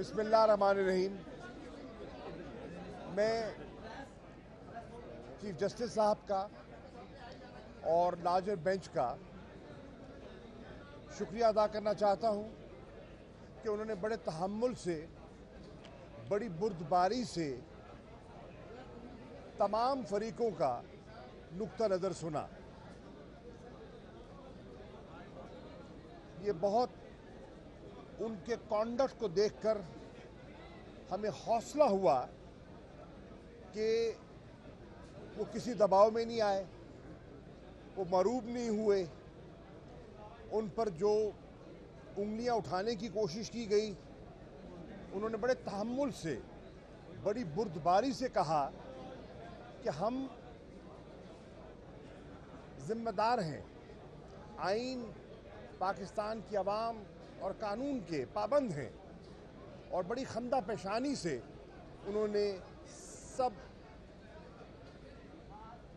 बिस्मिल्लाहिर्रहमानिर्रहीम। मैं chief justice साहब का और लार्जर बेंच का शुक्रिया अदा करना चाहता हूं कि उन्होंने बड़े तहम्मुल से, बड़ी बुर्दबारी से तमाम फरीकों का नुक्ता नज़र सुना। ये बहुत उनके कॉन्डक्ट को देखकर हमें हौसला हुआ कि वो किसी दबाव में नहीं आए, वो मरूब नहीं हुए। उन पर जो उंगलियां उठाने की कोशिश की गई, उन्होंने बड़े तहम्मुल से, बड़ी बुर्दबारी से कहा कि हम जिम्मेदार हैं, आइन, पाकिस्तान की आवाम और कानून के पाबंद हैं। और बड़ी खंदा पेशानी से उन्होंने सब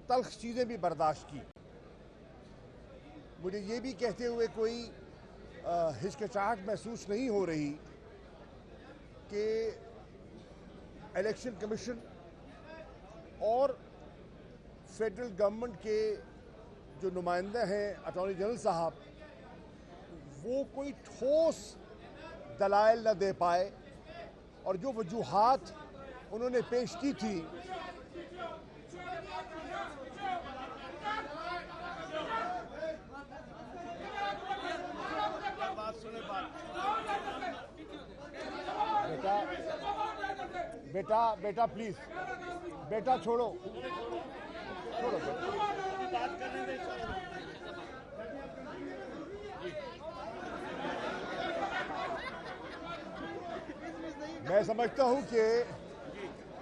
तल्ख चीज़ें भी बर्दाश्त की। मुझे ये भी कहते हुए कोई हिचकिचाहट महसूस नहीं हो रही कि इलेक्शन कमीशन और फेडरल गवर्नमेंट के जो नुमाइंदे हैं, अटॉर्नी जनरल साहब, वो कोई ठोस दलाइल न दे पाए और जो वजूहात उन्होंने पेश की थी बेटा प्लीज, बेटा छोड़ो। मैं समझता हूं कि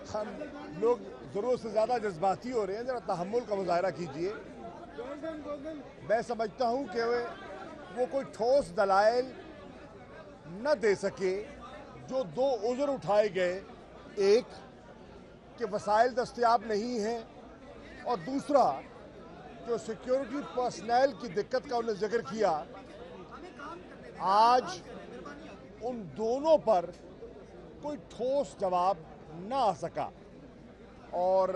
हम लोग ज़रूरत से ज़्यादा जज्बाती हो रहे हैं, ज़रा तहम्मुल का मुजाहरा कीजिए। मैं समझता हूं कि वो कोई ठोस दलाइल न दे सके। जो दो उज़र उठाए गए, एक कि वसाइल दस्तयाब नहीं हैं और दूसरा जो सिक्योरिटी पर्सनल की दिक्कत का उन्होंने जिक्र किया, आज उन दोनों पर कोई ठोस जवाब ना आ सका। और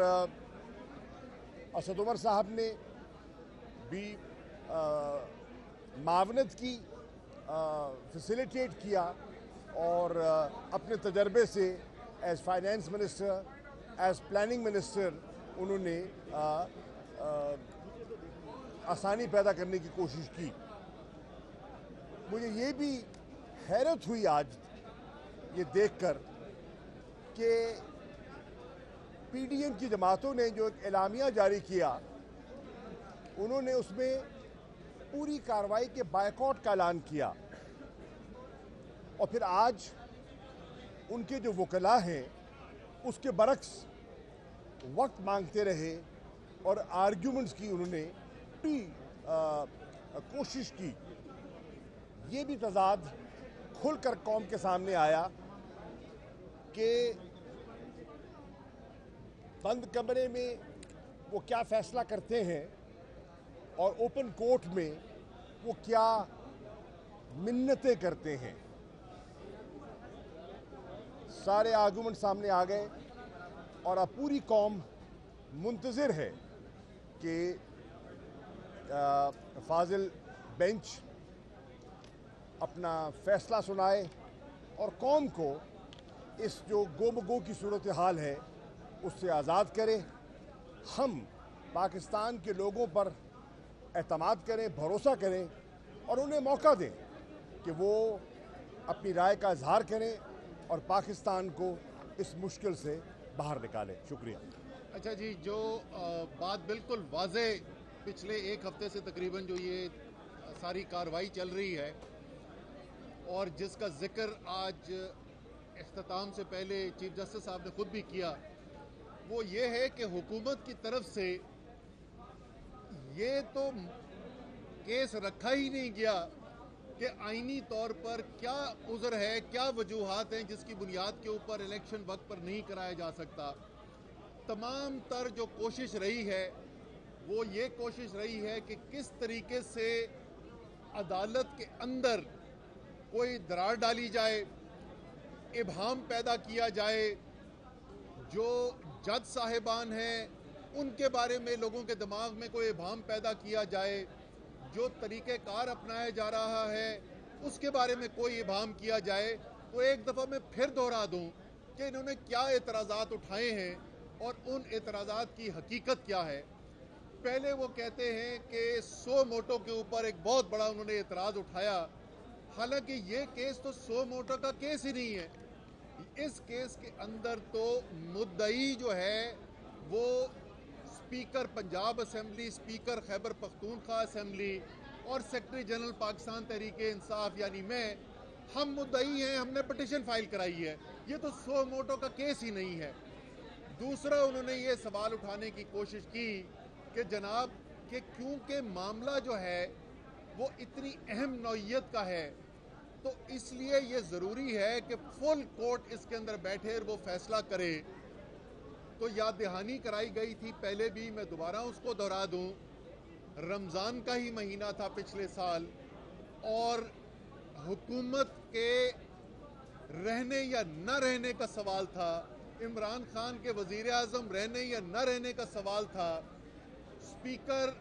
असद उमर साहब ने भी मावनत की, फैसिलिटेट किया और अपने तजर्बे से as finance minister, as planning minister उन्होंने आसानी पैदा करने की कोशिश की। मुझे ये भी हैरत हुई आज ये देखकर कि पीडीएम की जमातों ने जो एक एलामिया जारी किया, उन्होंने उसमें पूरी कार्रवाई के बायकॉट का ऐलान किया और फिर आज उनके जो वकला हैं उसके बरक्स वक्त मांगते रहे और आर्ग्यूमेंट्स की उन्होंने भी कोशिश की। ये भी तजाद खुलकर कौम के सामने आया कि बंद कमरे में वो क्या फैसला करते हैं और ओपन कोर्ट में वो क्या मिन्नतें करते हैं। सारे आर्गूमेंट सामने आ गए और अब पूरी कौम मुंतज़िर है कि फाजिल बेंच अपना फैसला सुनाए और कौम को इस जो गोमगो की सूरत हाल है उससे आज़ाद करे। हम पाकिस्तान के लोगों पर एतमाद करें, भरोसा करें और उन्हें मौका दें कि वो अपनी राय का इजहार करें और पाकिस्तान को इस मुश्किल से बाहर निकालें। शुक्रिया। अच्छा जी, जो बात बिल्कुल वाज़े पिछले एक हफ्ते से तकरीबन जो ये सारी कार्रवाई चल रही है और जिसका जिक्र आज इख्तिताम से पहले चीफ जस्टिस साहब ने खुद भी किया, वो ये है कि हुकूमत की तरफ से ये तो केस रखा ही नहीं गया कि आईनी तौर पर क्या उज़र है, क्या वजूहात हैं जिसकी बुनियाद के ऊपर इलेक्शन वक्त पर नहीं कराया जा सकता। तमाम तर जो कोशिश रही है वो ये कोशिश रही है कि किस तरीके से अदालत के अंदर कोई दरार डाली जाए, इबाम पैदा किया जाए, जो जज साहिबान हैं उनके बारे में लोगों के दिमाग में कोई इबाम पैदा किया जाए, जो तरीक़ेकार अपनाया जा रहा है उसके बारे में कोई इबाम किया जाए, तो एक दफ़ा मैं फिर दोहरा दूं कि इन्होंने क्या एतराज़ात उठाए हैं और उन एतराज़ात की हकीकत क्या है। पहले वो कहते हैं कि सो मोटो के ऊपर एक बहुत बड़ा उन्होंने एतराज़ उठाया, हालांकि ये केस तो सो मोटो का केस ही नहीं है। इस केस के अंदर तो मुद्दई जो है वो speaker Punjab assembly, speaker Khyber Pakhtunkhwa assembly और सेक्रेटरी जनरल पाकिस्तान तहरीक इंसाफ यानी मैं, हम मुद्दई हैं, हमने पिटीशन फाइल कराई है। ये तो सो मोटो का केस ही नहीं है। दूसरा उन्होंने ये सवाल उठाने की कोशिश की कि जनाब कि क्योंकि मामला जो है वो इतनी अहम नौइयत का है तो इसलिए ये ज़रूरी है कि फुल कोर्ट इसके अंदर बैठे और वो फैसला करे। तो याद दहानी कराई गई थी पहले भी, मैं दोबारा उसको दोहरा दूं, रमज़ान का ही महीना था पिछले साल और हुकूमत के रहने या न रहने का सवाल था, इमरान खान के वज़ीर आज़म रहने या न रहने का सवाल था, स्पीकर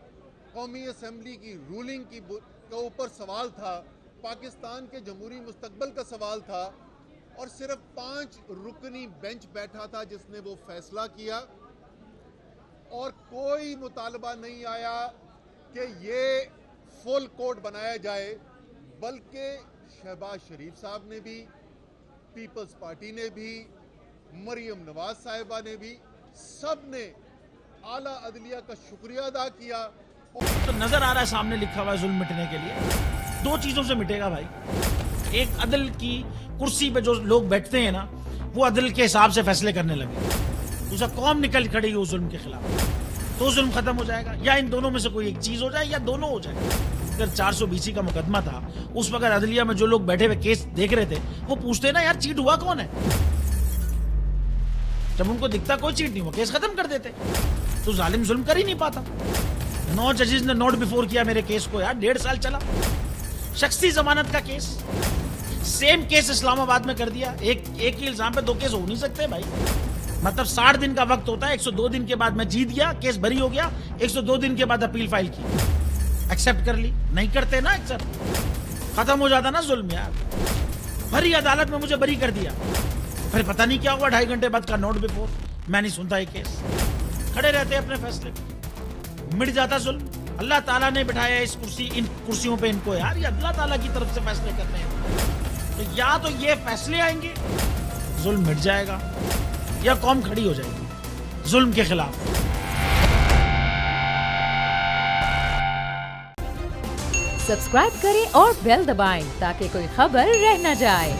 कौमी असेंबली की रूलिंग के ऊपर सवाल था, पाकिस्तान के जमहूरी मुस्तकबल का सवाल था और सिर्फ 5 रुकनी बेंच बैठा था जिसने वो फैसला किया और कोई मुतालबा नहीं आया कि ये फुल कोर्ट बनाया जाए, बल्कि शहबाज शरीफ साहब ने भी, पीपल्स पार्टी ने भी, मरियम नवाज साहिबा ने भी, सब ने आला अदलिया का शुक्रिया अदा किया। तो नजर आ रहा है सामने लिखा हुआ है जुल्म मिटने के लिए 2 चीजों से मिटेगा भाई। एक, अदल की कुर्सी पे जो लोग बैठते हैं ना वो अदल के हिसाब से फैसले करने लगे। दूसरा, कौम निकल खड़ी हो जुल्म के खिलाफ, तो जुल्म खत्म हो जाएगा। या इन दोनों में से कोई एक चीज हो जाए या दोनों हो जाए। अगर 420 का मुकदमा था, उस वक्त अदलिया में जो लोग बैठे हुए केस देख रहे थे वो पूछते ना यार चीट हुआ कौन है, जब उनको दिखता कोई चीट नहीं हुआ केस खत्म कर देते। तो जालिम जुल्म कर ही नहीं पाता। 9 जजेस ने नोट बिफोर किया मेरे केस को यार, 1.5 साल चला। शख्सी जमानत का केस, सेम केस इस्लामाबाद में कर दिया। एक ही इल्जाम पे 2 केस हो नहीं सकते भाई। मतलब 60 दिन का वक्त होता है, 102 दिन के बाद मैं जीत गया, केस बरी हो गया, 102 दिन के बाद अपील फाइल की, एक्सेप्ट कर ली। नहीं करते ना एक्सेप्ट, खत्म हो जाता ना जुल्म यार। भरी अदालत में मुझे बरी कर दिया, फिर पता नहीं क्या हुआ, 2.5 घंटे बाद का नोट बिफोर, मैं नहीं सुनता ये केस। खड़े रहते अपने फैसले पे, मिट जाता जुल्म। अल्लाह ताला ने बिठाया इन कुर्सियों पे इनको यार, ये अल्लाह ताला की तरफ से फैसले करने हैं। तो या तो ये फैसले आएंगे, जुल्म मिट जाएगा, या कौम खड़ी हो जाएगी जुल्म के खिलाफ। सब्सक्राइब करें और बेल दबाएं ताकि कोई खबर रह न जाए।